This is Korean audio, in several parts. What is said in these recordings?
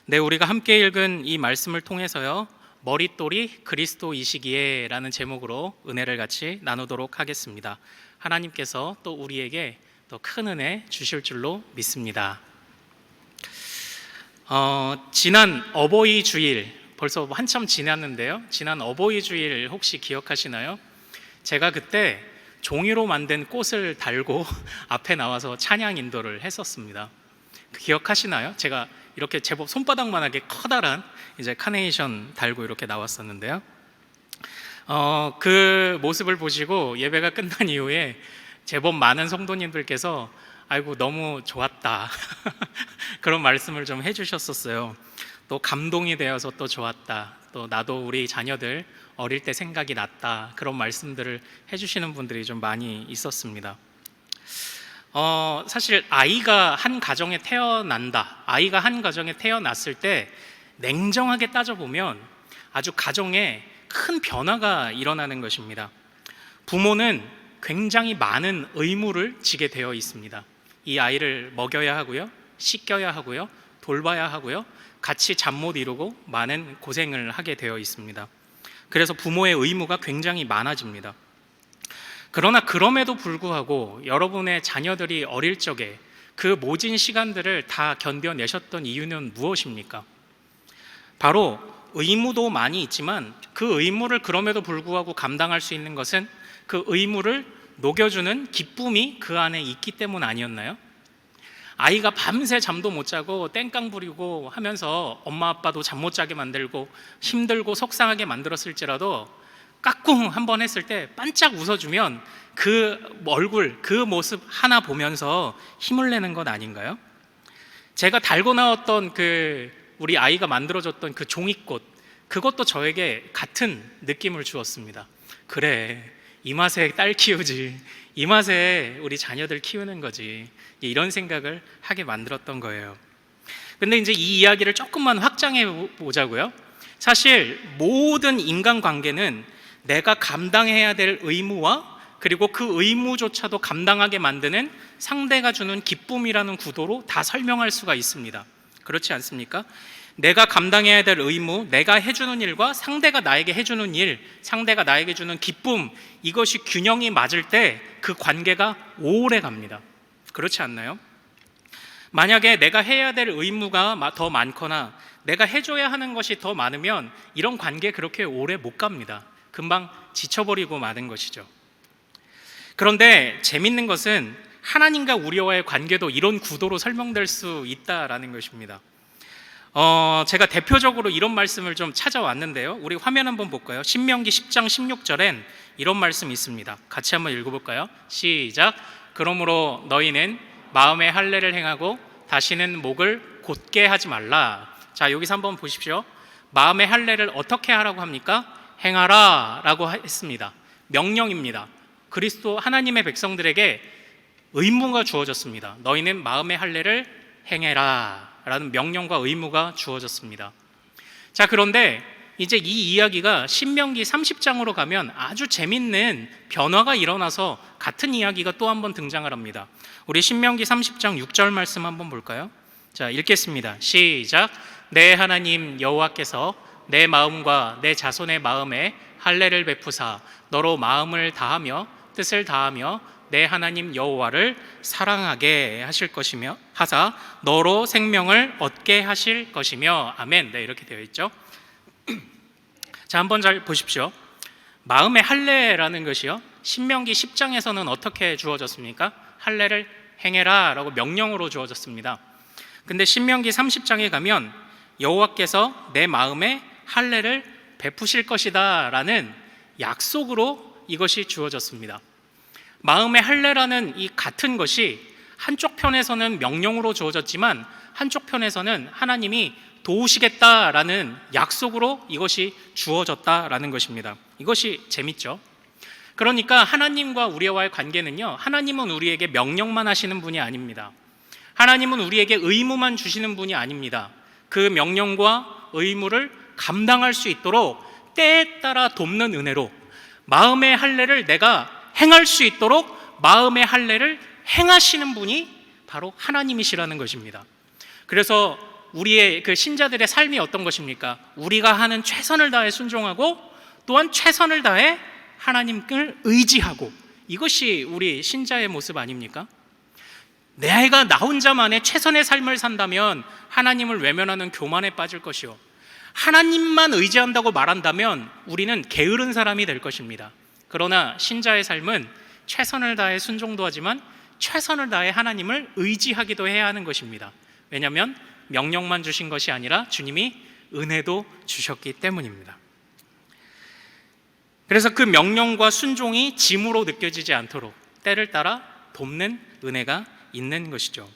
네, 우리가 함께 읽은 이 말씀을 통해서요, 머릿돌이 그리스도이시기에 라는 제목으로 은혜를 같이 나누도록 하겠습니다. 하나님께서 또 우리에게 더 큰 은혜 주실 줄로 믿습니다. 지난 어버이 주일, 벌써 한참 지났는데요, 지난 어버이 주일 혹시 기억하시나요? 제가 그때 종이로 만든 꽃을 달고 앞에 나와서 찬양 인도를 했었습니다. 기억하시나요? 제가 이렇게 제법 손바닥만하게 커다란 이제 카네이션 달고 이렇게 나왔었는데요. 그 모습을 보시고 예배가 끝난 이후에 제법 많은 성도님들께서 아이고 너무 좋았다 그런 말씀을 좀 해주셨었어요. 또 감동이 되어서 또 좋았다, 또 나도 우리 자녀들 어릴 때 생각이 났다, 그런 말씀들을 해주시는 분들이 좀 많이 있었습니다. 사실 아이가 한 가정에 태어났을 때 냉정하게 따져보면 아주 가정에 큰 변화가 일어나는 것입니다. 부모는 굉장히 많은 의무를 지게 되어 있습니다. 이 아이를 먹여야 하고요, 씻겨야 하고요, 돌봐야 하고요, 같이 잠 못 이루고 많은 고생을 하게 되어 있습니다. 그래서 부모의 의무가 굉장히 많아집니다. 그러나 그럼에도 불구하고 여러분의 자녀들이 어릴 적에 그 모진 시간들을 다 견뎌내셨던 이유는 무엇입니까? 바로 의무도 많이 있지만 그 의무를 그럼에도 불구하고 감당할 수 있는 것은 그 의무를 녹여주는 기쁨이 그 안에 있기 때문 아니었나요? 아이가 밤새 잠도 못 자고 땡깡 부리고 하면서 엄마 아빠도 잠 못 자게 만들고 힘들고 속상하게 만들었을지라도 까꿍 한번 했을 때 반짝 웃어주면 그 얼굴, 그 모습 하나 보면서 힘을 내는 것 아닌가요? 제가 달고 나왔던 우리 아이가 만들어줬던 그 종이꽃, 그것도 저에게 같은 느낌을 주었습니다. 그래, 이 맛에 딸 키우지, 이 맛에 우리 자녀들 키우는 거지, 이런 생각을 하게 만들었던 거예요. 근데 이제 이 이야기를 조금만 확장해 보자고요. 사실 모든 인간관계는 내가 감당해야 될 의무와 그리고 그 의무조차도 감당하게 만드는 상대가 주는 기쁨이라는 구도로 다 설명할 수가 있습니다. 그렇지 않습니까? 내가 감당해야 될 의무, 내가 해주는 일과 상대가 나에게 해주는 일, 상대가 나에게 주는 기쁨, 이것이 균형이 맞을 때 그 관계가 오래 갑니다. 그렇지 않나요? 만약에 내가 해야 될 의무가 더 많거나 내가 해줘야 하는 것이 더 많으면 이런 관계 그렇게 오래 못 갑니다. 금방 지쳐버리고 마는 것이죠. 그런데 재밌는 것은 하나님과 우리와의 관계도 이런 구도로 설명될 수 있다라는 것입니다. 제가 대표적으로 이런 말씀을 좀 찾아왔는데요, 우리 화면 한번 볼까요? 신명기 10장 16절엔 이런 말씀이 있습니다. 같이 한번 읽어볼까요? 시작. 그러므로 너희는 마음의 할례를 행하고 다시는 목을 곧게 하지 말라. 자, 여기서 한번 보십시오. 마음의 할례를 어떻게 하라고 합니까? 행하라 라고 했습니다. 명령입니다. 그리스도 하나님의 백성들에게 의무가 주어졌습니다. 너희는 마음의 할례를 행해라 라는 명령과 의무가 주어졌습니다. 자, 그런데 이제 이 이야기가 신명기 30장으로 가면 아주 재밌는 변화가 일어나서 같은 이야기가 또 한 번 등장을 합니다. 우리 신명기 30장 6절 말씀 한번 볼까요? 자, 읽겠습니다. 시작. 내 하나님 여호와께서 내 마음과 내 자손의 마음에 할례를 베푸사 너로 마음을 다하며 뜻을 다하며 내 하나님 여호와를 사랑하게 하실 것이며 하사 너로 생명을 얻게 하실 것이며 아멘. 네, 이렇게 되어 있죠. 자, 한번 잘 보십시오. 마음의 할례라는 것이요, 신명기 10장에서는 어떻게 주어졌습니까? 할례를 행해라 라고 명령으로 주어졌습니다. 근데 신명기 30장에 가면 여호와께서 내 마음에 할례를 베푸실 것이다 라는 약속으로 이것이 주어졌습니다. 마음의 할례라는 이 같은 것이 한쪽 편에서는 명령으로 주어졌지만 한쪽 편에서는 하나님이 도우시겠다라는 약속으로 이것이 주어졌다라는 것입니다. 이것이 재밌죠. 그러니까 하나님과 우리와의 관계는요, 하나님은 우리에게 명령만 하시는 분이 아닙니다. 하나님은 우리에게 의무만 주시는 분이 아닙니다. 그 명령과 의무를 감당할 수 있도록 때에 따라 돕는 은혜로 마음의 할례를 내가 행할 수 있도록 마음의 할례를 행하시는 분이 바로 하나님이시라는 것입니다. 그래서 우리의 그 신자들의 삶이 어떤 것입니까? 우리가 하는 최선을 다해 순종하고 또한 최선을 다해 하나님을 의지하고, 이것이 우리 신자의 모습 아닙니까? 내가 나 혼자만의 최선의 삶을 산다면 하나님을 외면하는 교만에 빠질 것이요, 하나님만 의지한다고 말한다면 우리는 게으른 사람이 될 것입니다. 그러나 신자의 삶은 최선을 다해 순종도 하지만 최선을 다해 하나님을 의지하기도 해야 하는 것입니다. 왜냐하면 명령만 주신 것이 아니라 주님이 은혜도 주셨기 때문입니다. 그래서 그 명령과 순종이 짐으로 느껴지지 않도록 때를 따라 돕는 은혜가 있는 것이죠.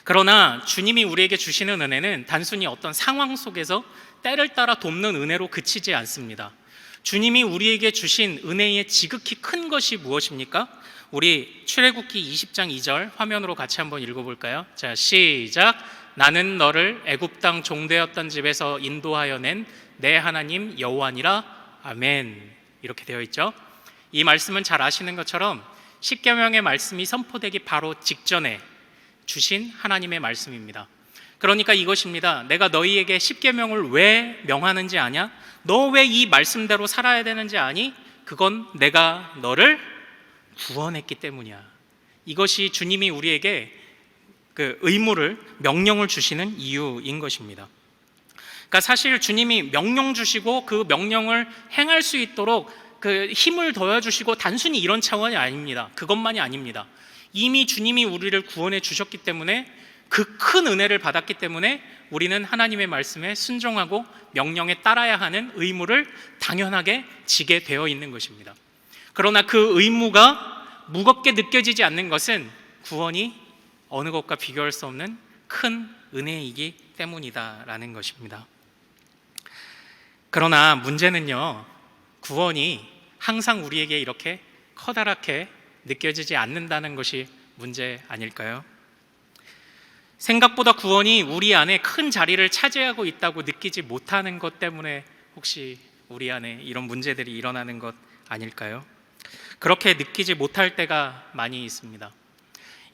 그러나 주님이 우리에게 주시는 은혜는 단순히 어떤 상황 속에서 때를 따라 돕는 은혜로 그치지 않습니다. 주님이 우리에게 주신 은혜의 지극히 큰 것이 무엇입니까? 우리 출애굽기 20장 2절 화면으로 같이 한번 읽어볼까요? 자, 시작. 나는 너를 애굽 땅 종되었던 집에서 인도하여 낸 내 하나님 여호와니라. 아멘. 이렇게 되어 있죠. 이 말씀은 잘 아시는 것처럼 십계명의 말씀이 선포되기 바로 직전에 주신 하나님의 말씀입니다. 그러니까 이것입니다. 내가 너희에게 십계명을 왜 명하는지 아냐? 너 왜 이 말씀대로 살아야 되는지 아니? 그건 내가 너를 구원했기 때문이야. 이것이 주님이 우리에게 그 의무를, 명령을 주시는 이유인 것입니다. 그러니까 사실 주님이 명령 주시고 그 명령을 행할 수 있도록 그 힘을 더해 주시고 단순히 이런 차원이 아닙니다. 그것만이 아닙니다. 이미 주님이 우리를 구원해 주셨기 때문에, 그 큰 은혜를 받았기 때문에 우리는 하나님의 말씀에 순종하고 명령에 따라야 하는 의무를 당연하게 지게 되어 있는 것입니다. 그러나 그 의무가 무겁게 느껴지지 않는 것은 구원이 어느 것과 비교할 수 없는 큰 은혜이기 때문이다라는 것입니다. 그러나 문제는요, 구원이 항상 우리에게 이렇게 커다랗게 느껴지지 않는다는 것이 문제 아닐까요? 생각보다 구원이 우리 안에 큰 자리를 차지하고 있다고 느끼지 못하는 것 때문에 혹시 우리 안에 이런 문제들이 일어나는 것 아닐까요? 그렇게 느끼지 못할 때가 많이 있습니다.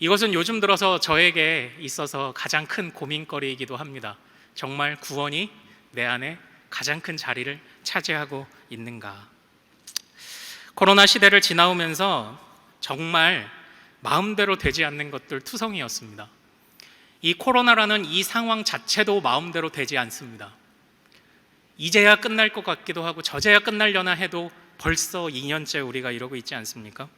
이것은 요즘 들어서 저에게 있어서 가장 큰 고민거리이기도 합니다. 정말 구원이 내 안에 가장 큰 자리를 차지하고 있는가? 코로나 시대를 지나오면서 정말 마음대로 되지 않는 것들 투성이었습니다. 이 코로나라는 이 상황 자체도 마음대로 되지 않습니다. 이제야 끝날 것 같기도 하고 저제야 끝날려나 해도 벌써 2년째 우리가 이러고 있지 않습니까?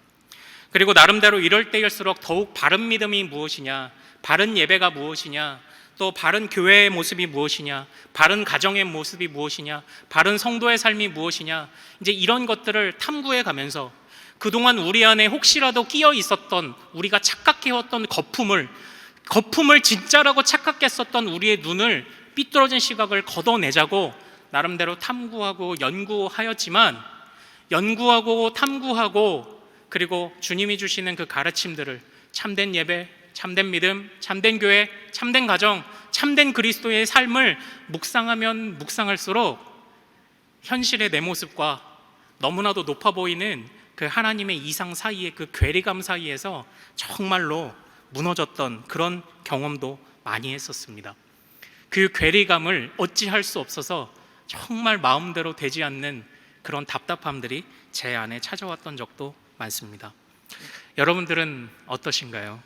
그리고 나름대로 이럴 때일수록 더욱 바른 믿음이 무엇이냐, 바른 예배가 무엇이냐, 또 바른 교회의 모습이 무엇이냐, 바른 가정의 모습이 무엇이냐, 바른 성도의 삶이 무엇이냐, 이제 이런 것들을 탐구해 가면서 그동안 우리 안에 혹시라도 끼어 있었던, 우리가 착각해왔던 거품을 진짜라고 착각했었던 우리의 눈을, 삐뚤어진 시각을 걷어내자고 나름대로 탐구하고 연구하였지만, 연구하고 탐구하고 그리고 주님이 주시는 그 가르침들을, 참된 예배, 참된 믿음, 참된 교회, 참된 가정, 참된 그리스도의 삶을 묵상하면 묵상할수록 현실의 내 모습과 너무나도 높아 보이는 그 하나님의 이상 사이의 그 괴리감 사이에서 정말로 무너졌던 그런 경험도 많이 했었습니다. 그 괴리감을 어찌할 수 없어서 정말 마음대로 되지 않는 그런 답답함들이 제 안에 찾아왔던 적도 많습니다. 여러분들은 어떠신가요?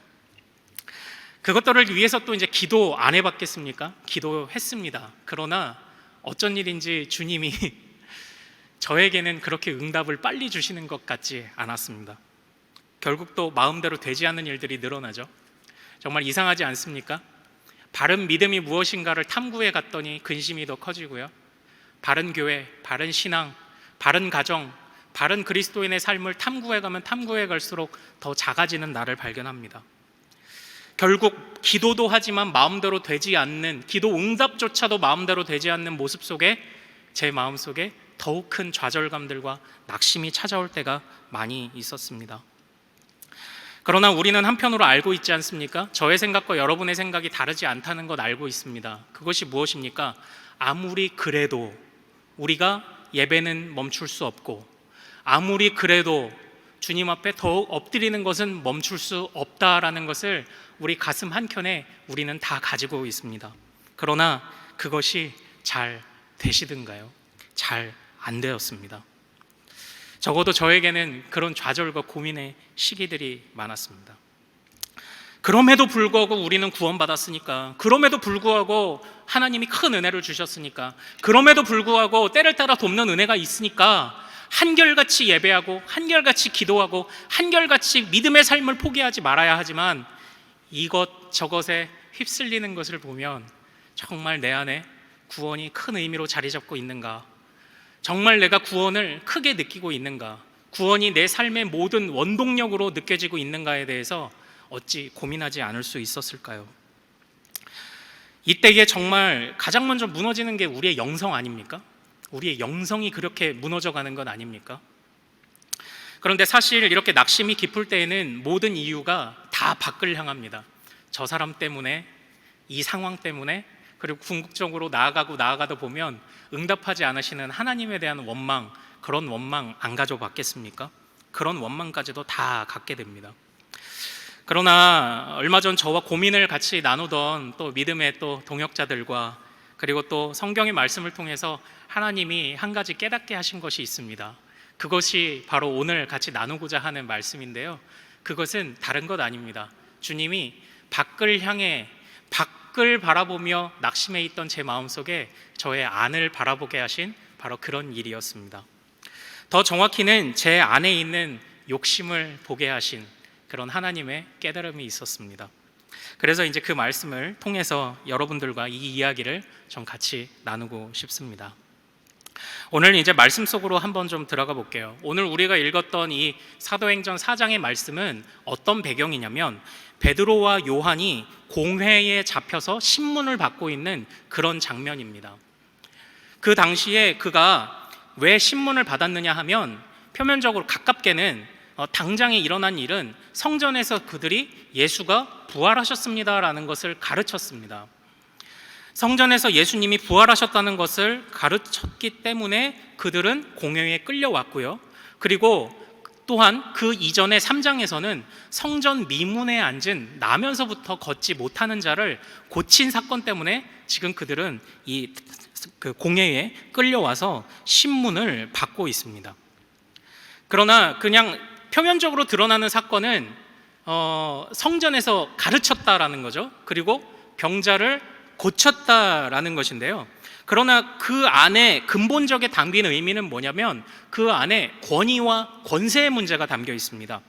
그것들을 위해서 또 이제 기도 안 해봤겠습니까? 기도했습니다. 그러나 어쩐 일인지 주님이 저에게는 그렇게 응답을 빨리 주시는 것 같지 않았습니다. 결국 또 마음대로 되지 않는 일들이 늘어나죠. 정말 이상하지 않습니까? 바른 믿음이 무엇인가를 탐구해 갔더니 근심이 더 커지고요, 바른 교회, 바른 신앙, 바른 가정, 바른 그리스도인의 삶을 탐구해 가면 탐구해 갈수록 더 작아지는 나를 발견합니다. 결국 기도도 하지만 마음대로 되지 않는, 기도 응답조차도 마음대로 되지 않는 모습 속에 제 마음속에 더욱 큰 좌절감들과 낙심이 찾아올 때가 많이 있었습니다. 그러나 우리는 한편으로 알고 있지 않습니까? 저의 생각과 여러분의 생각이 다르지 않다는 것 알고 있습니다. 그것이 무엇입니까? 아무리 그래도 우리가 예배는 멈출 수 없고, 아무리 그래도 주님 앞에 더욱 엎드리는 것은 멈출 수 없다라는 것을 우리 가슴 한켠에 우리는 다 가지고 있습니다. 그러나 그것이 잘 되시던가요? 잘 안 되었습니다. 적어도 저에게는 그런 좌절과 고민의 시기들이 많았습니다. 그럼에도 불구하고 우리는 구원받았으니까, 그럼에도 불구하고 하나님이 큰 은혜를 주셨으니까, 그럼에도 불구하고 때를 따라 돕는 은혜가 있으니까 한결같이 예배하고 한결같이 기도하고 한결같이 믿음의 삶을 포기하지 말아야 하지만, 이것저것에 휩쓸리는 것을 보면 정말 내 안에 구원이 큰 의미로 자리 잡고 있는가? 정말 내가 구원을 크게 느끼고 있는가? 구원이 내 삶의 모든 원동력으로 느껴지고 있는가에 대해서 어찌 고민하지 않을 수 있었을까요? 이때에 정말 가장 먼저 무너지는 게 우리의 영성 아닙니까? 우리의 영성이 그렇게 무너져 가는 건 아닙니까? 그런데 사실 이렇게 낙심이 깊을 때에는 모든 이유가 다 밖을 향합니다. 저 사람 때문에, 이 상황 때문에, 그리고 궁극적으로 나아가다 보면 응답하지 않으시는 하나님에 대한 원망, 그런 원망 안 가져봤겠습니까? 그런 원망까지도 다 갖게 됩니다. 그러나 얼마 전 저와 고민을 같이 나누던 또 믿음의 또 동역자들과, 그리고 또 성경의 말씀을 통해서 하나님이 한 가지 깨닫게 하신 것이 있습니다. 그것이 바로 오늘 같이 나누고자 하는 말씀인데요, 그것은 다른 것 아닙니다. 주님이 밖을 향해, 밖을 바라보며 낙심해 있던 제 마음속에 저의 안을 바라보게 하신 바로 그런 일이었습니다. 더 정확히는 제 안에 있는 욕심을 보게 하신 그런 하나님의 깨달음이 있었습니다. 그래서 이제 그 말씀을 통해서 여러분들과 이 이야기를 좀 같이 나누고 싶습니다. 오늘 이제 말씀 속으로 한번 좀 들어가 볼게요. 오늘 우리가 읽었던 이 사도행전 4장의 말씀은 어떤 배경이냐면, 베드로와 요한이 공회에 잡혀서 신문을 받고 있는 그런 장면입니다. 그 당시에 그가 왜 신문을 받았느냐 하면, 표면적으로 가깝게는 당장에 일어난 일은 성전에서 그들이 예수가 부활하셨습니다라는 것을 가르쳤습니다. 성전에서 예수님이 부활하셨다는 것을 가르쳤기 때문에 그들은 공회에 끌려왔고요. 그리고 또한 그 이전의 3장에서는 성전 미문에 앉은, 나면서부터 걷지 못하는 자를 고친 사건 때문에 지금 그들은 그 공회에 끌려와서 신문을 받고 있습니다. 그러나 그냥 표면적으로 드러나는 사건은 성전에서 가르쳤다라는 거죠. 그리고 병자를 고쳤다라는 것인데요. 그러나 그 안에 근본적에 담긴 의미는 뭐냐면, 그 안에 권위와 권세의 문제가 담겨 있습니다.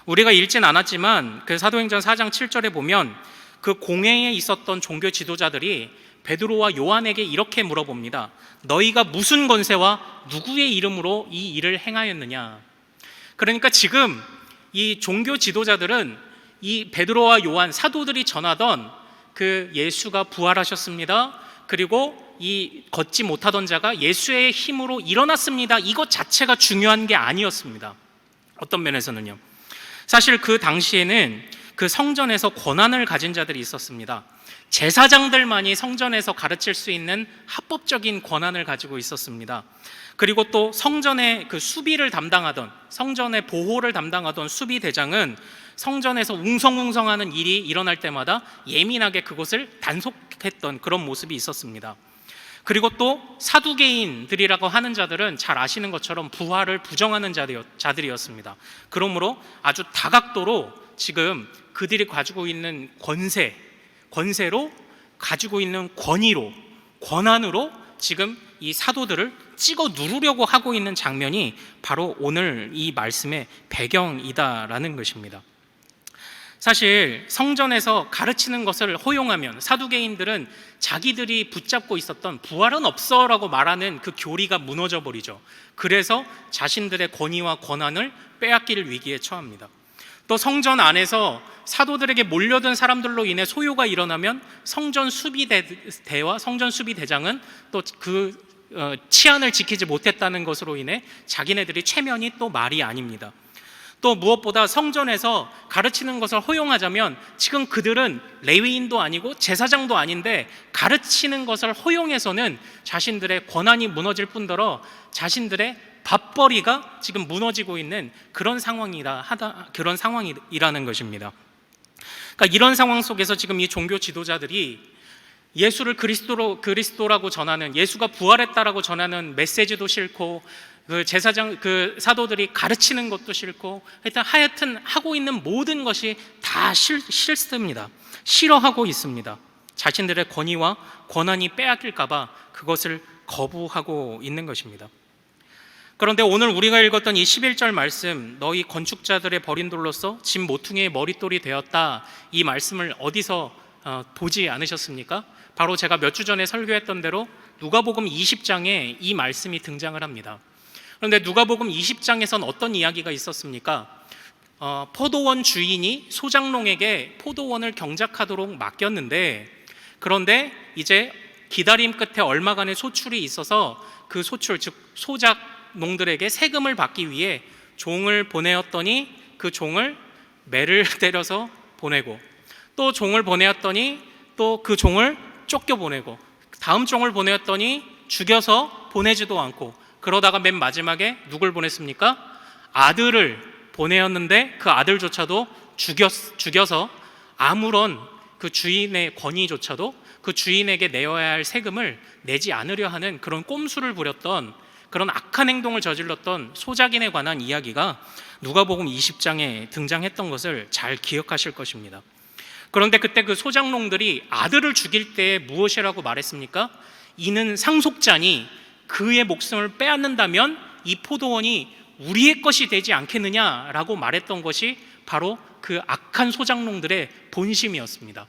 우리가 읽진 않았지만 그 사도행전 4장 7절에 보면 그 공회에 있었던 종교 지도자들이 베드로와 요한에게 이렇게 물어봅니다. 너희가 무슨 권세와 누구의 이름으로 이 일을 행하였느냐? 그러니까 지금 이 종교 지도자들은 이 베드로와 요한, 사도들이 전하던 그 예수가 부활하셨습니다, 그리고 이 걷지 못하던 자가 예수의 힘으로 일어났습니다, 이것 자체가 중요한 게 아니었습니다. 어떤 면에서는요, 사실 그 당시에는 그 성전에서 권한을 가진 자들이 있었습니다. 제사장들만이 성전에서 가르칠 수 있는 합법적인 권한을 가지고 있었습니다. 그리고 또 성전의 그 수비를 담당하던, 성전의 보호를 담당하던 수비대장은 성전에서 웅성웅성하는 일이 일어날 때마다 예민하게 그것을 단속했던 그런 모습이 있었습니다. 그리고 또 사두개인들이라고 하는 자들은 잘 아시는 것처럼 부활을 부정하는 자들이었습니다. 그러므로 아주 다각도로 지금 그들이 가지고 있는 권세로, 가지고 있는 권위로, 권한으로 지금 이 사도들을 찍어 누르려고 하고 있는 장면이 바로 오늘 이 말씀의 배경이다라는 것입니다. 사실 성전에서 가르치는 것을 허용하면 사두개인들은 자기들이 붙잡고 있었던 부활은 없어라고 말하는 그 교리가 무너져 버리죠. 그래서 자신들의 권위와 권한을 빼앗길 위기에 처합니다. 또 성전 안에서 사도들에게 몰려든 사람들로 인해 소요가 일어나면 성전 수비대와 성전 수비대장은 또 그 치안을 지키지 못했다는 것으로 인해 자기네들이 체면이 또 말이 아닙니다. 또 무엇보다 성전에서 가르치는 것을 허용하자면 지금 그들은 레위인도 아니고 제사장도 아닌데 가르치는 것을 허용해서는 자신들의 권한이 무너질 뿐더러 자신들의 밥벌이가 지금 무너지고 있는 그런 상황이라는 것입니다. 그러니까 이런 상황 속에서 지금 이 종교 지도자들이 예수를 그리스도라고 전하는, 예수가 부활했다라고 전하는 메시지도 싫고, 그 사도들이 가르치는 것도 싫고, 하여튼 하고 있는 모든 것이 다 싫습니다. 싫어하고 있습니다. 자신들의 권위와 권한이 빼앗길까봐 그것을 거부하고 있는 것입니다. 그런데 오늘 우리가 읽었던 이 11절 말씀, 너희 건축자들의 버린 돌로서 집 모퉁이의 머릿돌이 되었다, 이 말씀을 어디서 보지 않으셨습니까? 바로 제가 몇 주 전에 설교했던 대로 누가복음 20장에 이 말씀이 등장을 합니다. 그런데 누가복음 20장에선 어떤 이야기가 있었습니까? 포도원 주인이 소장농에게 포도원을 경작하도록 맡겼는데, 그런데 이제 기다림 끝에 얼마간의 소출이 있어서 그 소출, 즉 소작농들에게 세금을 받기 위해 종을 보내었더니 그 종을 매를 때려서 보내고, 또 종을 보내었더니 또 그 종을 쫓겨보내고, 다음 종을 보내었더니 죽여서 보내지도 않고, 그러다가 맨 마지막에 누굴 보냈습니까? 아들을 보내었는데 그 아들조차도 죽여서 아무런 그 주인의 권위조차도 그 주인에게 내어야 할 세금을 내지 않으려 하는 그런 꼼수를 부렸던, 그런 악한 행동을 저질렀던 소작인에 관한 이야기가 누가복음 20장에 등장했던 것을 잘 기억하실 것입니다. 그런데 그때 그 소작농들이 아들을 죽일 때 무엇이라고 말했습니까? 이는 상속자니 그의 목숨을 빼앗는다면 이 포도원이 우리의 것이 되지 않겠느냐라고 말했던 것이 바로 그 악한 소작농들의 본심이었습니다.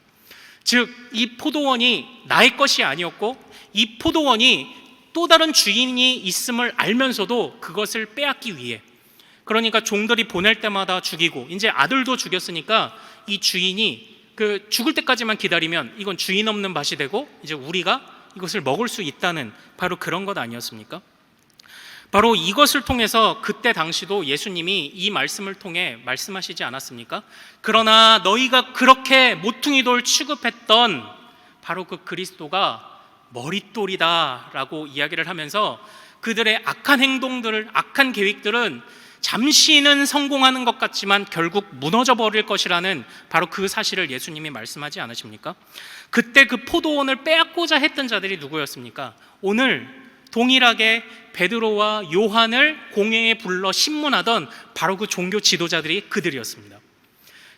즉, 이 포도원이 나의 것이 아니었고, 이 포도원이 또 다른 주인이 있음을 알면서도 그것을 빼앗기 위해, 그러니까 종들이 보낼 때마다 죽이고, 이제 아들도 죽였으니까 이 주인이 그 죽을 때까지만 기다리면 이건 주인 없는 밭이 되고 이제 우리가 이것을 먹을 수 있다는 바로 그런 것 아니었습니까? 바로 이것을 통해서 그때 당시도 예수님이 이 말씀을 통해 말씀하시지 않았습니까? 그러나 너희가 그렇게 모퉁이돌 취급했던 바로 그 그리스도가 머릿돌이다 라고 이야기를 하면서 그들의 악한 행동들을, 악한 계획들은 잠시는 성공하는 것 같지만 결국 무너져 버릴 것이라는 바로 그 사실을 예수님이 말씀하지 않으십니까? 그때 그 포도원을 빼앗고자 했던 자들이 누구였습니까? 오늘 동일하게 베드로와 요한을 공회에 불러 신문하던 바로 그 종교 지도자들이 그들이었습니다.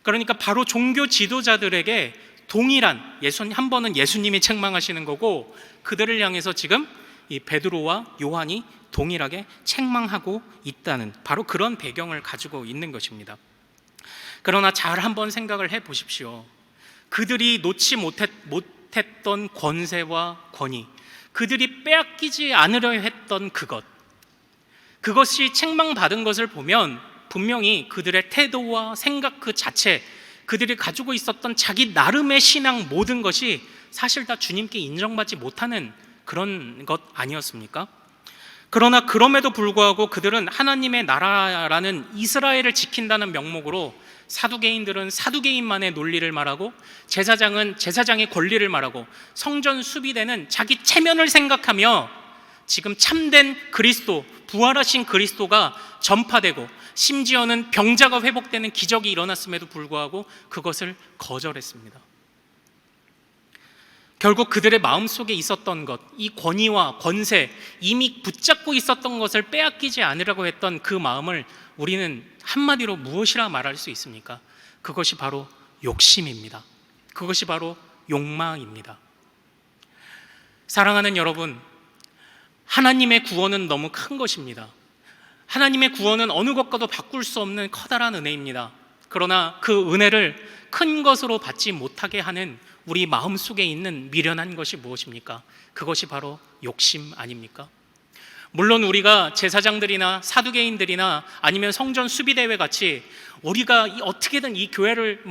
그러니까 바로 종교 지도자들에게 동일한, 한 번은 예수님이 책망하시는 거고, 그들을 향해서 지금 이 베드로와 요한이 동일하게 책망하고 있다는 바로 그런 배경을 가지고 있는 것입니다. 그러나 잘 한번 생각을 해 보십시오. 그들이 놓지 못했던 권세와 권위, 그들이 빼앗기지 않으려 했던 그것이 책망받은 것을 보면 분명히 그들의 태도와 생각 그 자체, 그들이 가지고 있었던 자기 나름의 신앙 모든 것이 사실 다 주님께 인정받지 못하는 그런 것 아니었습니까? 그러나 그럼에도 불구하고 그들은 하나님의 나라라는 이스라엘을 지킨다는 명목으로, 사두개인들은 사두개인만의 논리를 말하고, 제사장은 제사장의 권리를 말하고, 성전 수비대는 자기 체면을 생각하며 지금 참된 그리스도, 부활하신 그리스도가 전파되고 심지어는 병자가 회복되는 기적이 일어났음에도 불구하고 그것을 거절했습니다. 결국 그들의 마음속에 있었던 것, 이 권위와 권세, 이미 붙잡고 있었던 것을 빼앗기지 않으려고 했던 그 마음을 우리는 한마디로 무엇이라 말할 수 있습니까? 그것이 바로 욕심입니다. 그것이 바로 욕망입니다. 사랑하는 여러분, 하나님의 구원은 너무 큰 것입니다. 하나님의 구원은 어느 것과도 바꿀 수 없는 커다란 은혜입니다. 그러나 그 은혜를 큰 것으로 받지 못하게 하는 우리 마음속에 있는 미련한 것이 무엇입니까? 그것이 바로 욕심 아닙니까? 물론 우리가 제사장들이나 사두개인들이나 아니면 성전 수비대회 같이 우리가 어떻게든 이 교회를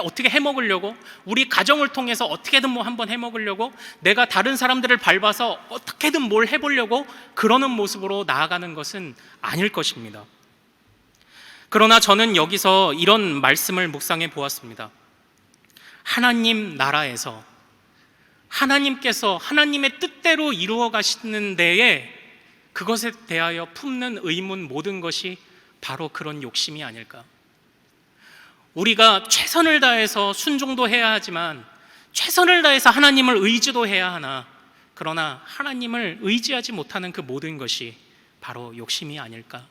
어떻게 해먹으려고, 우리 가정을 통해서 어떻게든 한번 해먹으려고, 내가 다른 사람들을 밟아서 어떻게든 뭘 해보려고 그러는 모습으로 나아가는 것은 아닐 것입니다. 그러나 저는 여기서 이런 말씀을 묵상해 보았습니다. 하나님 나라에서 하나님께서 하나님의 뜻대로 이루어 가시는 데에 그것에 대하여 품는 의문 모든 것이 바로 그런 욕심이 아닐까. 우리가 최선을 다해서 순종도 해야 하지만, 최선을 다해서 하나님을 의지도 해야 하나, 그러나 하나님을 의지하지 못하는 그 모든 것이 바로 욕심이 아닐까,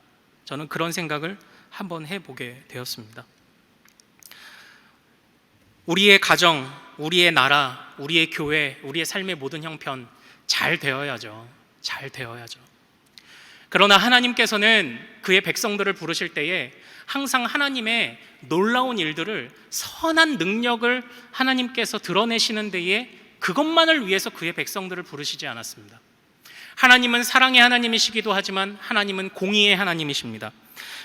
저는 그런 생각을 한번 해보게 되었습니다. 우리의 가정, 우리의 나라, 우리의 교회, 우리의 삶의 모든 형편 잘 되어야죠. 잘 되어야죠. 그러나 하나님께서는 그의 백성들을 부르실 때에 항상 하나님의 놀라운 일들을, 선한 능력을 하나님께서 드러내시는 데에 그것만을 위해서 그의 백성들을 부르시지 않았습니다. 하나님은 사랑의 하나님이시기도 하지만 하나님은 공의의 하나님이십니다.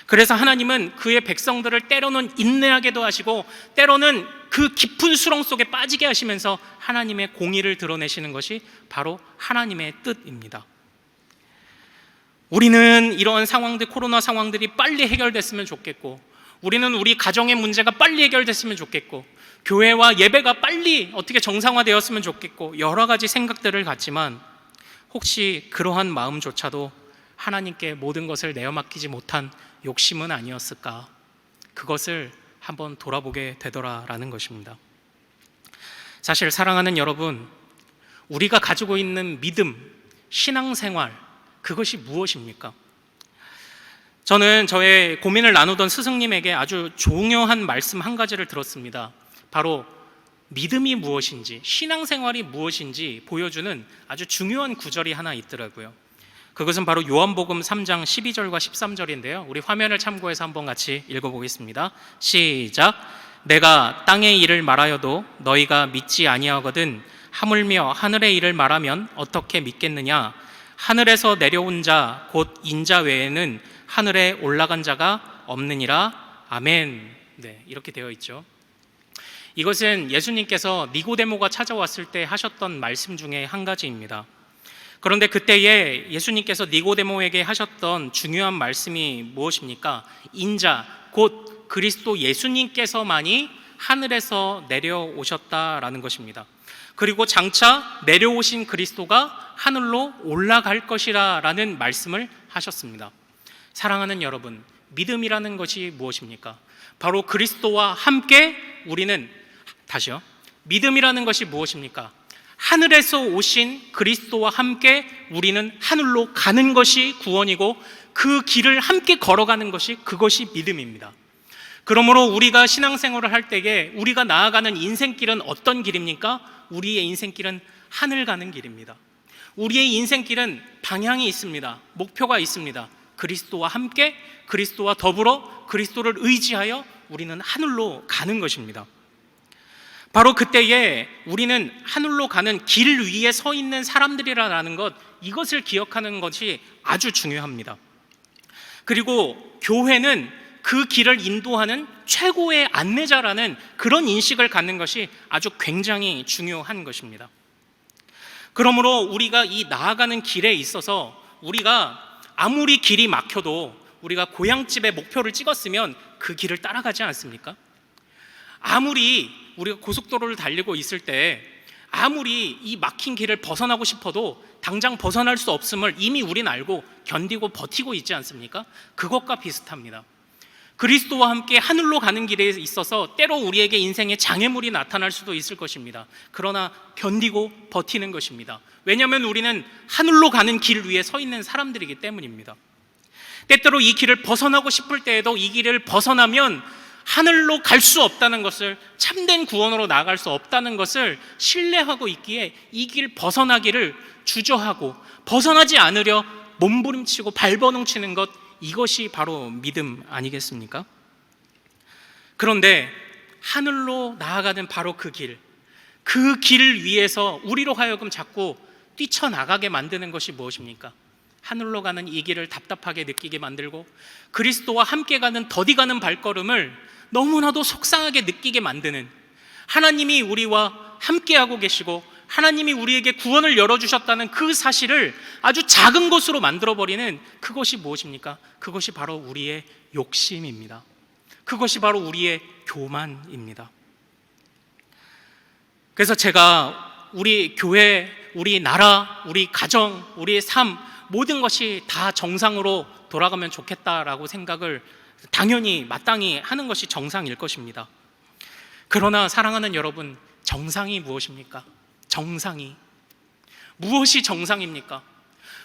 그래서 하나님은 그의 백성들을 때로는 인내하게도 하시고 때로는 그 깊은 수렁 속에 빠지게 하시면서 하나님의 공의를 드러내시는 것이 바로 하나님의 뜻입니다. 우리는 이러한 상황들, 코로나 상황들이 빨리 해결됐으면 좋겠고, 우리는 우리 가정의 문제가 빨리 해결됐으면 좋겠고, 교회와 예배가 빨리 어떻게 정상화되었으면 좋겠고, 여러 가지 생각들을 갖지만 혹시 그러한 마음조차도 하나님께 모든 것을 내어 맡기지 못한 욕심은 아니었을까? 그것을 한번 돌아보게 되더라라는 것입니다. 사실 사랑하는 여러분, 우리가 가지고 있는 믿음, 신앙생활, 그것이 무엇입니까? 저는 저의 고민을 나누던 스승님에게 아주 중요한 말씀 한 가지를 들었습니다. 바로 믿음이 무엇인지, 신앙생활이 무엇인지 보여주는 아주 중요한 구절이 하나 있더라고요. 그것은 바로 요한복음 3장 12절과 13절인데요. 우리 화면을 참고해서 한번 같이 읽어보겠습니다. 시작. 내가 땅의 일을 말하여도 너희가 믿지 아니하거든 하물며 하늘의 일을 말하면 어떻게 믿겠느냐? 하늘에서 내려온 자 곧 인자 외에는 하늘에 올라간 자가 없느니라. 아멘. 네, 이렇게 되어 있죠. 이것은 예수님께서 니고데모가 찾아왔을 때 하셨던 말씀 중에 한 가지입니다. 그런데 그때에 예수님께서 니고데모에게 하셨던 중요한 말씀이 무엇입니까? 인자, 곧 그리스도 예수님께서만이 하늘에서 내려오셨다라는 것입니다. 그리고 장차 내려오신 그리스도가 하늘로 올라갈 것이라는 말씀을 하셨습니다. 사랑하는 여러분, 믿음이라는 것이 무엇입니까? 바로 그리스도와 함께 우리는, 다시요, 믿음이라는 것이 무엇입니까? 하늘에서 오신 그리스도와 함께 우리는 하늘로 가는 것이 구원이고, 그 길을 함께 걸어가는 것이, 그것이 믿음입니다. 그러므로 우리가 신앙생활을 할 때에 우리가 나아가는 인생길은 어떤 길입니까? 우리의 인생길은 하늘 가는 길입니다. 우리의 인생길은 방향이 있습니다. 목표가 있습니다. 그리스도와 함께, 그리스도와 더불어, 그리스도를 의지하여 우리는 하늘로 가는 것입니다. 바로 그때에 우리는 하늘로 가는 길 위에 서 있는 사람들이라는 것, 이것을 기억하는 것이 아주 중요합니다. 그리고 교회는 그 길을 인도하는 최고의 안내자라는 그런 인식을 갖는 것이 아주 굉장히 중요한 것입니다. 그러므로 우리가 이 나아가는 길에 있어서 우리가 아무리 길이 막혀도 우리가 고향집에 목표를 찍었으면 그 길을 따라가지 않습니까? 아무리 우리가 고속도로를 달리고 있을 때 아무리 이 막힌 길을 벗어나고 싶어도 당장 벗어날 수 없음을 이미 우린 알고 견디고 버티고 있지 않습니까? 그것과 비슷합니다. 그리스도와 함께 하늘로 가는 길에 있어서 때로 우리에게 인생에 장애물이 나타날 수도 있을 것입니다. 그러나 견디고 버티는 것입니다. 왜냐하면 우리는 하늘로 가는 길 위에 서 있는 사람들이기 때문입니다. 때때로 이 길을 벗어나고 싶을 때에도 이 길을 벗어나면 하늘로 갈 수 없다는 것을, 참된 구원으로 나아갈 수 없다는 것을 신뢰하고 있기에 이 길 벗어나기를 주저하고 벗어나지 않으려 몸부림치고 발버둥치는 것, 이것이 바로 믿음 아니겠습니까? 그런데 하늘로 나아가는 바로 그 길 위에서 우리로 하여금 자꾸 뛰쳐나가게 만드는 것이 무엇입니까? 하늘로 가는 이 길을 답답하게 느끼게 만들고 그리스도와 함께 가는, 더디 가는 발걸음을 너무나도 속상하게 느끼게 만드는, 하나님이 우리와 함께하고 계시고 하나님이 우리에게 구원을 열어주셨다는 그 사실을 아주 작은 것으로 만들어버리는, 그것이 무엇입니까? 그것이 바로 우리의 욕심입니다. 그것이 바로 우리의 교만입니다. 그래서 제가 우리 교회, 우리 나라, 우리 가정, 우리의 삶, 모든 것이 다 정상으로 돌아가면 좋겠다라고 생각을 당연히 마땅히 하는 것이 정상일 것입니다. 그러나 사랑하는 여러분, 정상이 무엇입니까? 정상이 무엇이 정상입니까?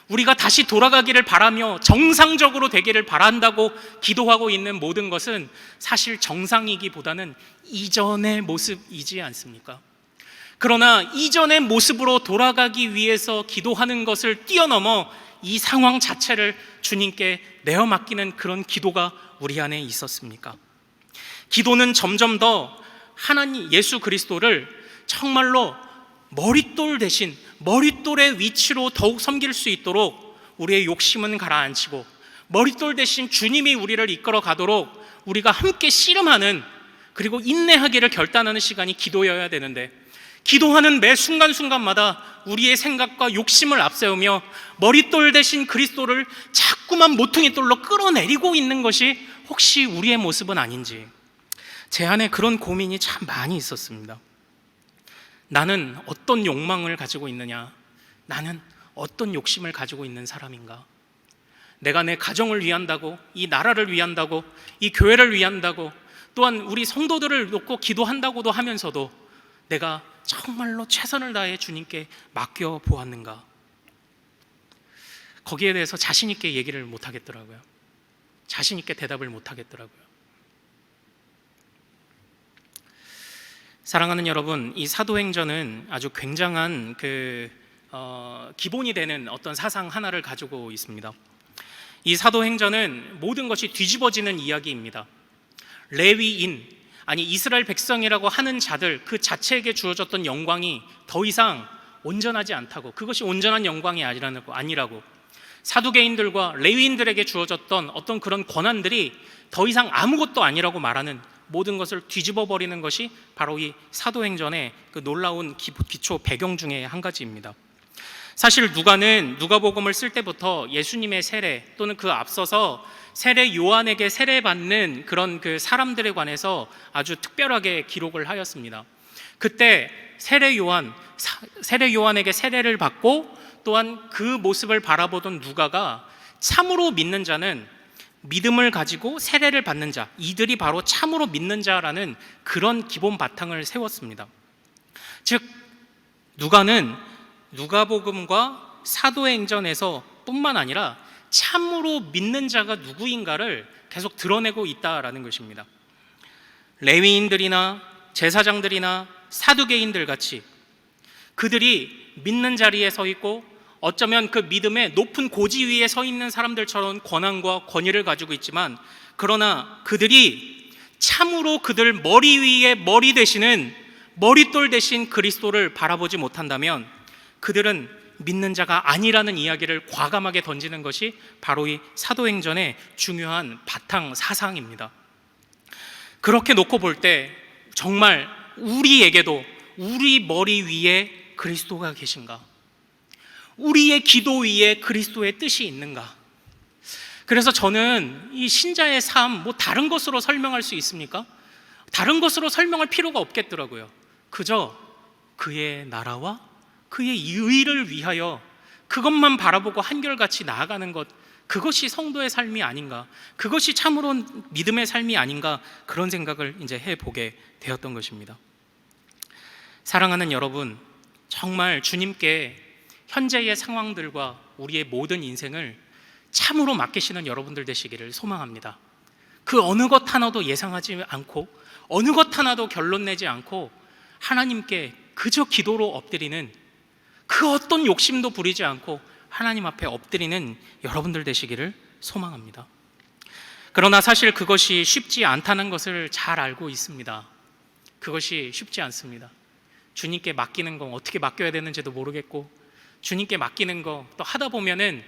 우리가 다시 돌아가기를 바라며 정상적으로 되기를 바란다고 기도하고 있는 모든 것은 사실 정상이기보다는 이전의 모습이지 않습니까? 그러나 이전의 모습으로 돌아가기 위해서 기도하는 것을 뛰어넘어 이 상황 자체를 주님께 내어 맡기는 그런 기도가 우리 안에 있었습니까? 기도는 점점 더 하나님 예수 그리스도를 정말로 머릿돌 대신 머릿돌의 위치로 더욱 섬길 수 있도록 우리의 욕심은 가라앉히고 머릿돌 대신 주님이 우리를 이끌어 가도록 우리가 함께 씨름하는, 그리고 인내하기를 결단하는 시간이 기도여야 되는데, 기도하는 매 순간순간마다 우리의 생각과 욕심을 앞세우며 머릿돌 대신 그리스도를 자꾸만 모퉁이돌로 끌어내리고 있는 것이 혹시 우리의 모습은 아닌지, 제 안에 그런 고민이 참 많이 있었습니다. 나는 어떤 욕망을 가지고 있느냐? 나는 어떤 욕심을 가지고 있는 사람인가? 내가 내 가정을 위한다고, 이 나라를 위한다고, 이 교회를 위한다고, 또한 우리 성도들을 놓고 기도한다고도 하면서도 내가 정말로 최선을 다해 주님께 맡겨 보았는가? 거기에 대해서 자신 있게 얘기를 못 하겠더라고요. 자신 있게 대답을 못 하겠더라고요. 사랑하는 여러분, 이 사도행전은 아주 굉장한 기본이 되는 어떤 사상 하나를 가지고 있습니다. 이 사도행전은 모든 것이 뒤집어지는 이야기입니다. 레위인, 아니 이스라엘 백성이라고 하는 자들 그 자체에게 주어졌던 영광이 더 이상 온전하지 않다고, 그것이 온전한 영광이 아니라고, 사두개인들과 레위인들에게 주어졌던 어떤 그런 권한들이 더 이상 아무것도 아니라고 말하는, 모든 것을 뒤집어 버리는 것이 바로 이 사도행전의 그 놀라운 기초 배경 중에 한 가지입니다. 사실 누가는 누가복음을 쓸 때부터 예수님의 세례, 또는 그 앞서서 세례 요한에게 세례받는 그런 그 사람들에 관해서 아주 특별하게 기록을 하였습니다. 그때 세례 요한에게 세례를 받고 또한 그 모습을 바라보던 누가가 참으로 믿는 자는 믿음을 가지고 세례를 받는 자, 이들이 바로 참으로 믿는 자라는 그런 기본 바탕을 세웠습니다. 즉 누가는 누가복음과 사도행전에서 뿐만 아니라 참으로 믿는 자가 누구인가를 계속 드러내고 있다라는 것입니다. 레위인들이나 제사장들이나 사두개인들 같이 그들이 믿는 자리에 서 있고 어쩌면 그 믿음의 높은 고지 위에 서 있는 사람들처럼 권한과 권위를 가지고 있지만, 그러나 그들이 참으로 그들 머리 위에 머리 되시는 머릿돌 대신 그리스도를 바라보지 못한다면 그들은 믿는 자가 아니라는 이야기를 과감하게 던지는 것이 바로 이 사도행전의 중요한 바탕 사상입니다. 그렇게 놓고 볼 때 정말 우리에게도 우리 머리 위에 그리스도가 계신가? 우리의 기도 위에 그리스도의 뜻이 있는가? 그래서 저는 이 신자의 삶, 다른 것으로 설명할 수 있습니까? 다른 것으로 설명할 필요가 없겠더라고요. 그저 그의 나라와 그의 의를 위하여 그것만 바라보고 한결같이 나아가는 것, 그것이 성도의 삶이 아닌가, 그것이 참으로 믿음의 삶이 아닌가, 그런 생각을 이제 해보게 되었던 것입니다. 사랑하는 여러분, 정말 주님께 현재의 상황들과 우리의 모든 인생을 참으로 맡기시는 여러분들 되시기를 소망합니다. 그 어느 것 하나도 예상하지 않고 어느 것 하나도 결론 내지 않고 하나님께 그저 기도로 엎드리는, 그 어떤 욕심도 부리지 않고 하나님 앞에 엎드리는 여러분들 되시기를 소망합니다. 그러나 사실 그것이 쉽지 않다는 것을 잘 알고 있습니다. 그것이 쉽지 않습니다. 주님께 맡기는 거 어떻게 맡겨야 되는지도 모르겠고, 주님께 맡기는 거 또 하다 보면은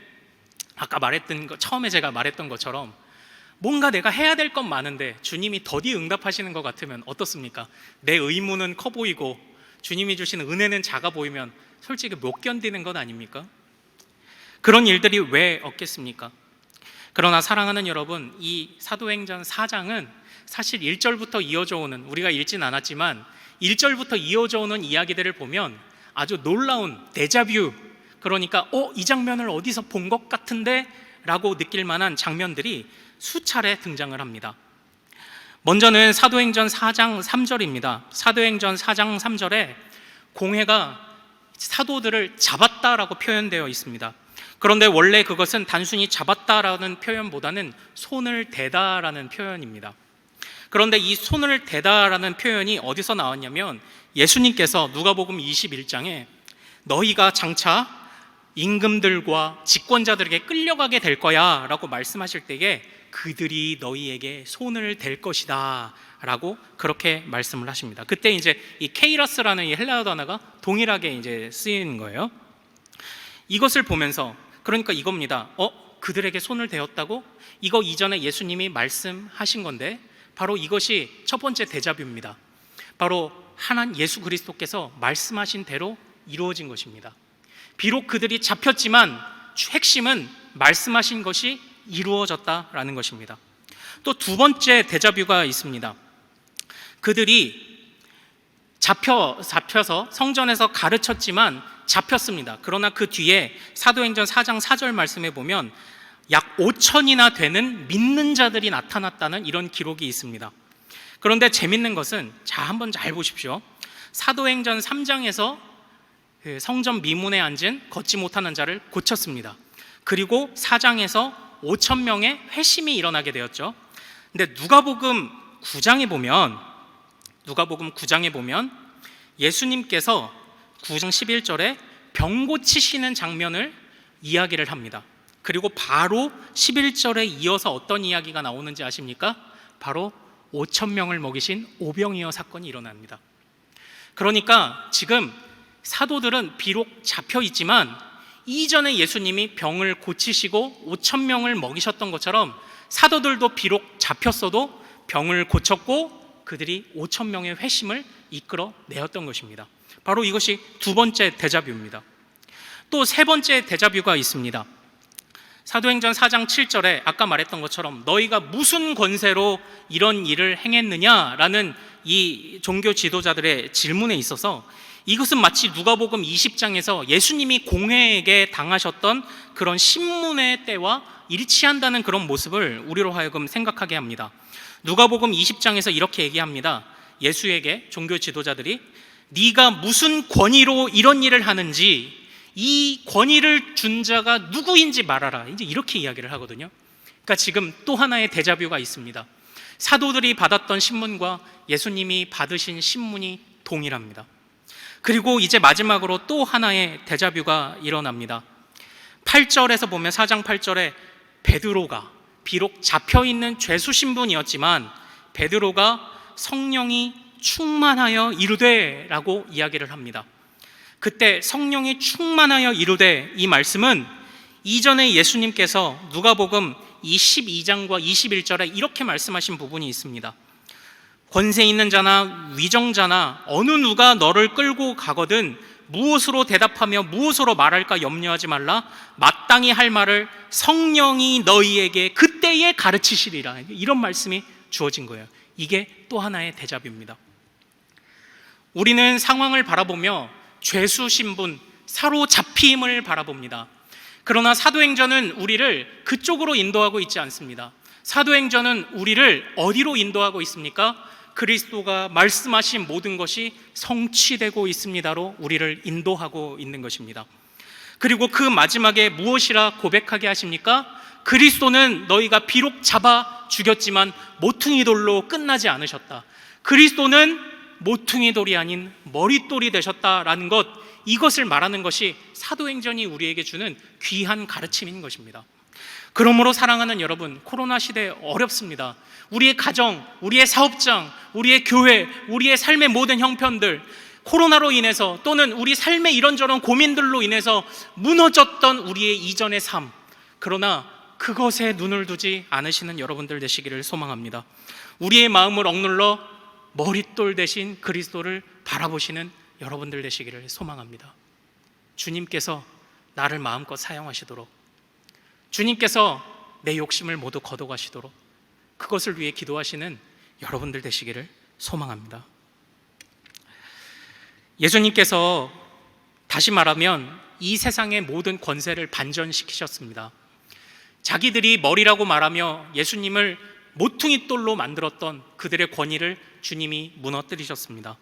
아까 말했던 거, 처음에 제가 말했던 것처럼 뭔가 내가 해야 될 건 많은데 주님이 더디 응답하시는 것 같으면 어떻습니까? 내 의무는 커 보이고 주님이 주시는 은혜는 작아 보이면 솔직히 못 견디는 것 아닙니까? 그런 일들이 왜 없겠습니까? 그러나 사랑하는 여러분, 이 사도행전 4장은 사실 1절부터 이어져 오는, 우리가 읽진 않았지만 1절부터 이어져 오는 이야기들을 보면 아주 놀라운 데자뷰, 그러니까 이 장면을 어디서 본 것 같은데? 라고 느낄 만한 장면들이 수차례 등장을 합니다. 먼저는 사도행전 4장 3절입니다. 사도행전 4장 3절에 공회가 사도들을 잡았다라고 표현되어 있습니다. 그런데 원래 그것은 단순히 잡았다라는 표현보다는 손을 대다라는 표현입니다. 그런데 이 손을 대다라는 표현이 어디서 나왔냐면 예수님께서 누가복음 21장에 너희가 장차 임금들과 집권자들에게 끌려가게 될 거야 라고 말씀하실 때에 그들이 너희에게 손을 댈 것이다 라고 그렇게 말씀을 하십니다. 그때 이제 이 케이라스라는 이 헬라어 단어가 동일하게 이제 쓰이는 거예요. 이것을 보면서 그러니까 이겁니다. 그들에게 손을 대었다고? 이거 이전에 예수님이 말씀하신 건데 바로 이것이 첫 번째 데자뷰입니다. 바로 하나님 예수 그리스도께서 말씀하신 대로 이루어진 것입니다. 비록 그들이 잡혔지만 핵심은 말씀하신 것이 이루어졌다라는 것입니다. 또 두 번째 데자뷰가 있습니다. 그들이 잡혀서 성전에서 가르쳤지만 잡혔습니다. 그러나 그 뒤에 사도행전 4장 4절 말씀에 보면 약 5천이나 되는 믿는 자들이 나타났다는 이런 기록이 있습니다. 그런데 재밌는 것은 한번 잘 보십시오. 사도행전 3장에서 성전 미문에 앉은 걷지 못하는 자를 고쳤습니다. 그리고 4장에서 5천 명의 회심이 일어나게 되었죠. 근데 누가복음 9장에 보면 예수님께서 9장 11절에 병 고치시는 장면을 이야기를 합니다. 그리고 바로 11절에 이어서 어떤 이야기가 나오는지 아십니까? 바로 5천 명을 먹이신 오병이어 사건이 일어납니다. 그러니까 지금 사도들은 비록 잡혀 있지만 이전에 예수님이 병을 고치시고 5천 명을 먹이셨던 것처럼 사도들도 비록 잡혔어도 병을 고쳤고 그들이 5천 명의 회심을 이끌어 내었던 것입니다. 바로 이것이 두 번째 데자뷰입니다. 또 세 번째 데자뷰가 있습니다. 사도행전 4장 7절에 아까 말했던 것처럼 너희가 무슨 권세로 이런 일을 행했느냐라는 이 종교 지도자들의 질문에 있어서 이것은 마치 누가복음 20장에서 예수님이 공회에게 당하셨던 그런 신문의 때와 일치한다는 그런 모습을 우리로 하여금 생각하게 합니다. 누가복음 20장에서 이렇게 얘기합니다. 예수에게 종교 지도자들이 네가 무슨 권위로 이런 일을 하는지 이 권위를 준 자가 누구인지 말하라. 이제 이렇게 이야기를 하거든요. 그러니까 지금 또 하나의 데자뷰가 있습니다. 사도들이 받았던 신문과 예수님이 받으신 신문이 동일합니다. 그리고 이제 마지막으로 또 하나의 데자뷰가 일어납니다. 8절에서 보면 4장 8절에 베드로가 비록 잡혀있는 죄수 신분이었지만 베드로가 성령이 충만하여 이르되 라고 이야기를 합니다. 그때 성령이 충만하여 이르되 이 말씀은 이전에 예수님께서 누가복음 22장과 21절에 이렇게 말씀하신 부분이 있습니다. 권세 있는 자나 위정자나 어느 누가 너를 끌고 가거든 무엇으로 대답하며 무엇으로 말할까 염려하지 말라. 마땅히 할 말을 성령이 너희에게 그때에 가르치시리라. 이런 말씀이 주어진 거예요. 이게 또 하나의 데자뷰입니다. 우리는 상황을 바라보며 죄수 신분, 사로잡힘을 바라봅니다. 그러나 사도행전은 우리를 그쪽으로 인도하고 있지 않습니다. 사도행전은 우리를 어디로 인도하고 있습니까? 그리스도가 말씀하신 모든 것이 성취되고 있습니다로 우리를 인도하고 있는 것입니다. 그리고 그 마지막에 무엇이라 고백하게 하십니까? 그리스도는 너희가 비록 잡아 죽였지만 모퉁이 돌로 끝나지 않으셨다. 그리스도는 모퉁이 돌이 아닌 머릿돌이 되셨다라는 것, 이것을 말하는 것이 사도행전이 우리에게 주는 귀한 가르침인 것입니다. 그러므로 사랑하는 여러분, 코로나 시대 어렵습니다. 우리의 가정, 우리의 사업장, 우리의 교회, 우리의 삶의 모든 형편들, 코로나로 인해서 또는 우리 삶의 이런저런 고민들로 인해서 무너졌던 우리의 이전의 삶, 그러나 그것에 눈을 두지 않으시는 여러분들 되시기를 소망합니다. 우리의 마음을 억눌러 머릿돌 대신 그리스도를 바라보시는 여러분들 되시기를 소망합니다. 주님께서 나를 마음껏 사용하시도록, 주님께서 내 욕심을 모두 거둬가시도록 그것을 위해 기도하시는 여러분들 되시기를 소망합니다. 예수님께서 다시 말하면 이 세상의 모든 권세를 반전시키셨습니다. 자기들이 머리라고 말하며 예수님을 모퉁이 돌로 만들었던 그들의 권위를 주님이 무너뜨리셨습니다.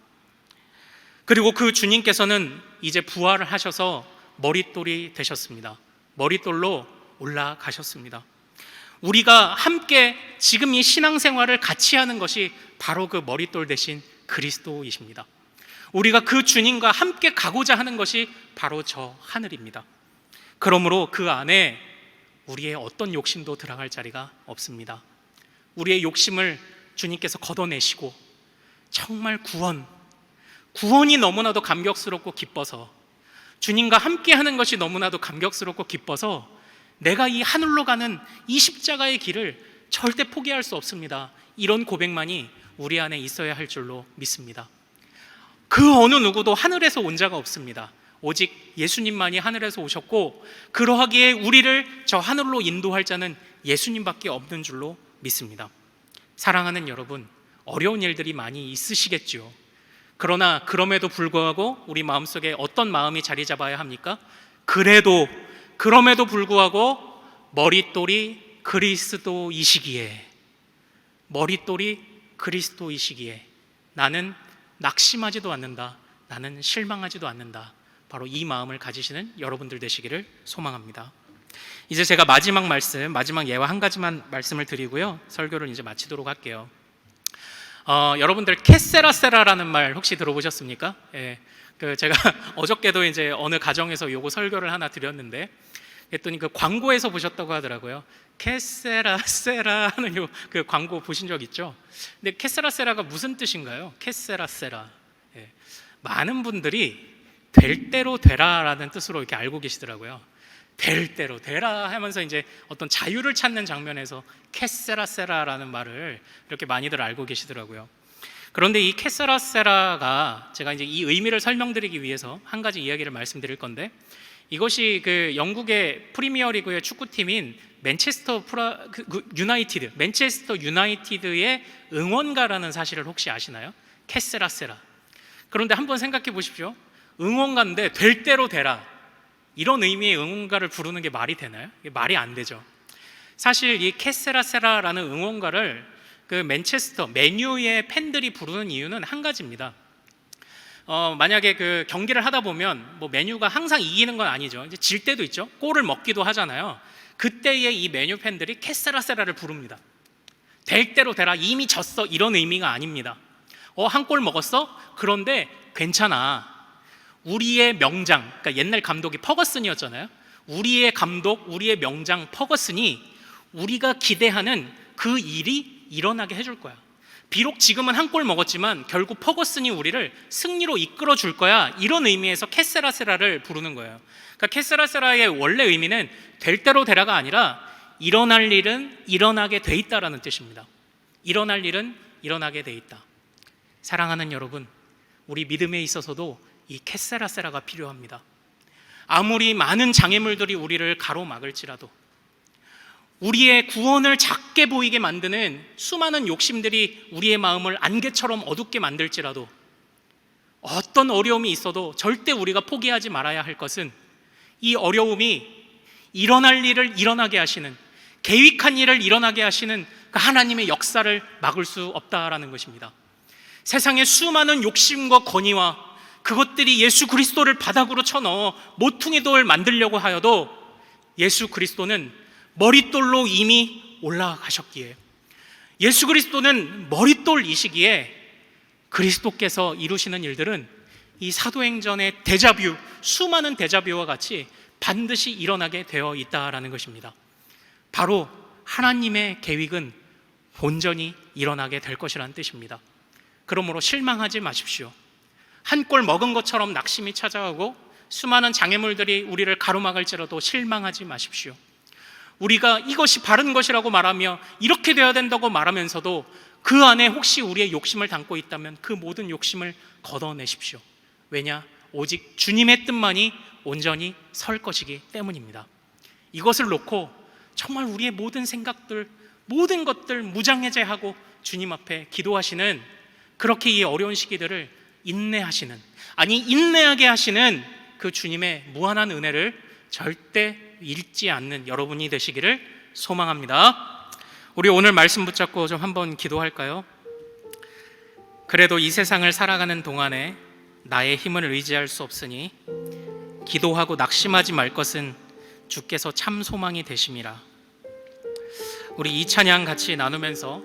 그리고 그 주님께서는 이제 부활을 하셔서 머릿돌이 되셨습니다. 머릿돌로 올라가셨습니다. 우리가 함께 지금 이 신앙생활을 같이 하는 것이 바로 그 머릿돌 대신 그리스도이십니다. 우리가 그 주님과 함께 가고자 하는 것이 바로 저 하늘입니다. 그러므로 그 안에 우리의 어떤 욕심도 들어갈 자리가 없습니다. 우리의 욕심을 주님께서 걷어내시고 정말 구원이 너무나도 감격스럽고 기뻐서, 주님과 함께 하는 것이 너무나도 감격스럽고 기뻐서 내가 이 하늘로 가는 이 십자가의 길을 절대 포기할 수 없습니다. 이런 고백만이 우리 안에 있어야 할 줄로 믿습니다. 그 어느 누구도 하늘에서 온 자가 없습니다. 오직 예수님만이 하늘에서 오셨고, 그러하기에 우리를 저 하늘로 인도할 자는 예수님밖에 없는 줄로 믿습니다. 사랑하는 여러분, 어려운 일들이 많이 있으시겠죠. 그러나 그럼에도 불구하고 우리 마음속에 어떤 마음이 자리 잡아야 합니까? 그럼에도 불구하고 머릿돌이 그리스도이시기에 나는 낙심하지도 않는다, 나는 실망하지도 않는다. 바로 이 마음을 가지시는 여러분들 되시기를 소망합니다. 이제 제가 마지막 예와 한 가지만 말씀을 드리고요, 설교를 이제 마치도록 할게요. 여러분들 케세라세라라는 말 혹시 들어보셨습니까? 예, 제가 어저께도 이제 어느 가정에서 요거 설교를 하나 드렸는데, 그랬더니 그 광고에서 보셨다고 하더라고요. 케세라세라 하는 그 광고 보신 적 있죠? 근데 케세라세라가 무슨 뜻인가요? 케세라세라. 예, 많은 분들이 될 대로 되라라는 뜻으로 이렇게 알고 계시더라고요. 될 대로 되라 하면서 이제 어떤 자유를 찾는 장면에서 케세라세라라는 말을 이렇게 많이들 알고 계시더라고요. 그런데 이 케세라세라가, 제가 이제 이 의미를 설명드리기 위해서 한 가지 이야기를 말씀드릴 건데, 이것이 그 영국의 프리미어리그의 축구팀인 맨체스터 유나이티드의 응원가라는 사실을 혹시 아시나요? 케세라세라. 그런데 한번 생각해 보십시오. 응원가인데 될 대로 되라, 이런 의미의 응원가를 부르는 게 말이 되나요? 이게 말이 안 되죠. 사실 이 케세라세라라는 응원가를 그 맨유의 팬들이 부르는 이유는 한 가지입니다. 만약에 그 경기를 하다 보면 뭐 맨유가 항상 이기는 건 아니죠. 이제 질 때도 있죠. 골을 먹기도 하잖아요. 그때에 이 맨유 팬들이 케세라세라를 부릅니다. 될 대로 되라, 이미 졌어, 이런 의미가 아닙니다. 한 골 먹었어? 그런데 괜찮아. 우리의 명장, 그러니까 옛날 감독이 퍼거슨이었잖아요. 우리의 감독, 우리의 명장 퍼거슨이 우리가 기대하는 그 일이 일어나게 해줄 거야. 비록 지금은 한 골 먹었지만 결국 퍼거슨이 우리를 승리로 이끌어 줄 거야. 이런 의미에서 케세라세라를 부르는 거예요. 그러니까 케세라세라의 원래 의미는 될 대로 되라가 아니라 일어날 일은 일어나게 돼 있다라는 뜻입니다. 일어날 일은 일어나게 돼 있다. 사랑하는 여러분, 우리 믿음에 있어서도 이 케세라세라가 필요합니다. 아무리 많은 장애물들이 우리를 가로막을지라도, 우리의 구원을 작게 보이게 만드는 수많은 욕심들이 우리의 마음을 안개처럼 어둡게 만들지라도, 어떤 어려움이 있어도 절대 우리가 포기하지 말아야 할 것은, 이 어려움이 일어날 일을 일어나게 하시는, 계획한 일을 일어나게 하시는 그 하나님의 역사를 막을 수 없다라는 것입니다. 세상의 수많은 욕심과 권위와 그것들이 예수 그리스도를 바닥으로 쳐넣어 모퉁이 돌 만들려고 하여도 예수 그리스도는 머릿돌로 이미 올라가셨기에, 예수 그리스도는 머릿돌이시기에 그리스도께서 이루시는 일들은 이 사도행전의 수많은 데자뷰와 같이 반드시 일어나게 되어 있다라는 것입니다. 바로 하나님의 계획은 온전히 일어나게 될 것이라는 뜻입니다. 그러므로 실망하지 마십시오. 한 골 먹은 것처럼 낙심이 찾아오고 수많은 장애물들이 우리를 가로막을지라도 실망하지 마십시오. 우리가 이것이 바른 것이라고 말하며 이렇게 되어야 된다고 말하면서도 그 안에 혹시 우리의 욕심을 담고 있다면 그 모든 욕심을 걷어내십시오. 왜냐? 오직 주님의 뜻만이 온전히 설 것이기 때문입니다. 이것을 놓고 정말 우리의 모든 생각들, 모든 것들 무장해제하고 주님 앞에 기도하시는, 그렇게 이 어려운 시기들을 인내하게 하시는 그 주님의 무한한 은혜를 절대 잃지 않는 여러분이 되시기를 소망합니다. 우리 오늘 말씀 붙잡고 좀 한번 기도할까요? 그래도 이 세상을 살아가는 동안에 나의 힘을 의지할 수 없으니 기도하고 낙심하지 말 것은 주께서 참 소망이 되심이라. 우리 이 찬양 같이 나누면서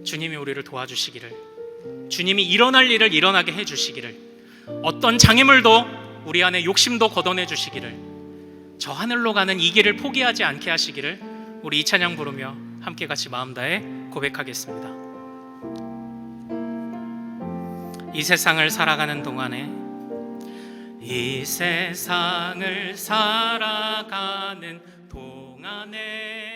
주님이 우리를 도와주시기를, 주님이 일어날 일을 일어나게 해주시기를, 어떤 장애물도 우리 안에 욕심도 걷어내 주시기를, 저 하늘로 가는 이 길을 포기하지 않게 하시기를 우리 이 찬양 부르며 함께 같이 마음 다해 고백하겠습니다. 이 세상을 살아가는 동안에, 이 세상을 살아가는 동안에